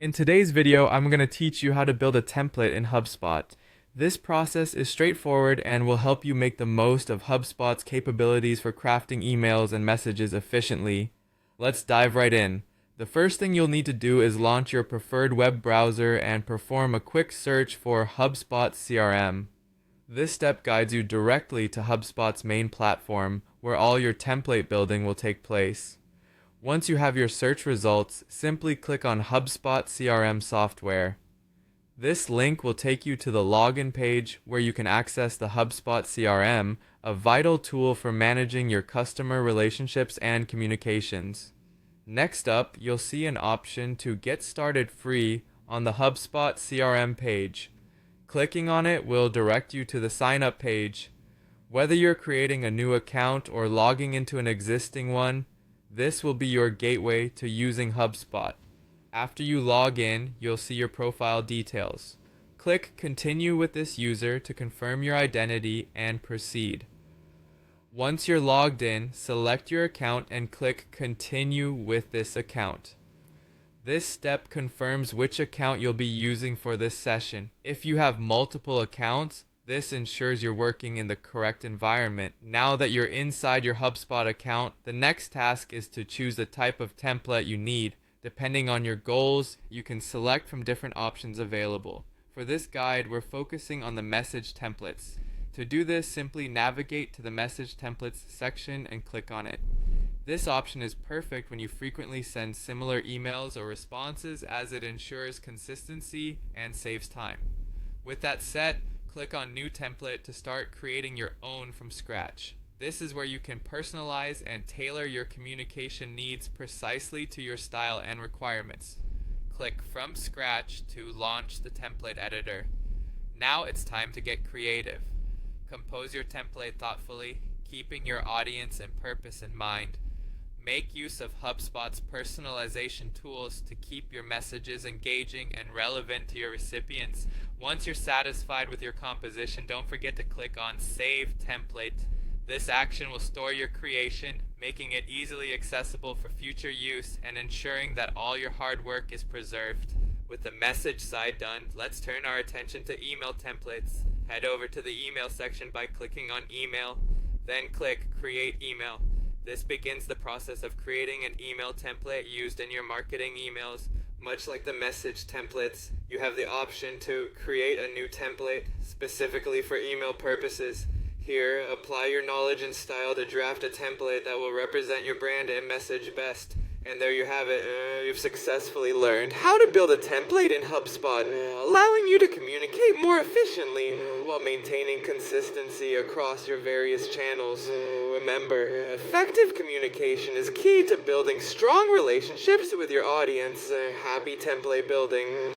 In today's video, I'm going to teach you how to build a template in HubSpot. This process is straightforward and will help you make the most of HubSpot's capabilities for crafting emails and messages efficiently. Let's dive right in. The first thing you'll need to do is launch your preferred web browser and perform a quick search for HubSpot CRM. This step guides you directly to HubSpot's main platform, where all your template building will take place. Once you have your search results, simply click on HubSpot CRM software. This link will take you to the login page where you can access the HubSpot CRM, a vital tool for managing your customer relationships and communications. Next up, you'll see an option to get started free on the HubSpot CRM page. Clicking on it will direct you to the sign up page. Whether you're creating a new account or logging into an existing one, this will be your gateway to using HubSpot. After you log in, you'll see your profile details. Click Continue with this user to confirm your identity and proceed. Once you're logged in, select your account and click Continue with this account. This step confirms which account you'll be using for this session. If you have multiple accounts, this ensures you're working in the correct environment. Now that you're inside your HubSpot account, the next task is to choose the type of template you need. Depending on your goals, you can select from different options available. For this guide, we're focusing on the message templates. To do this, simply navigate to the message templates section and click on it. This option is perfect when you frequently send similar emails or responses, as it ensures consistency and saves time. With that set, click on New Template to start creating your own from scratch. This is where you can personalize and tailor your communication needs precisely to your style and requirements. Click From Scratch to launch the template editor. Now it's time to get creative. Compose your template thoughtfully, keeping your audience and purpose in mind. Make use of HubSpot's personalization tools to keep your messages engaging and relevant to your recipients. Once you're satisfied with your composition, don't forget to click on Save Template. This action will store your creation, making it easily accessible for future use and ensuring that all your hard work is preserved. With the message side done, let's turn our attention to email templates. Head over to the email section by clicking on Email, then click Create Email. This begins the process of creating an email template used in your marketing emails. Much like the message templates, you have the option to create a new template specifically for email purposes. Here, apply your knowledge and style to draft a template that will represent your brand and message best. And there you have it. You've successfully learned how to build a template in HubSpot, allowing you to communicate more efficiently while maintaining consistency across your various channels. Remember, effective communication is key to building strong relationships with your audience. Happy template building.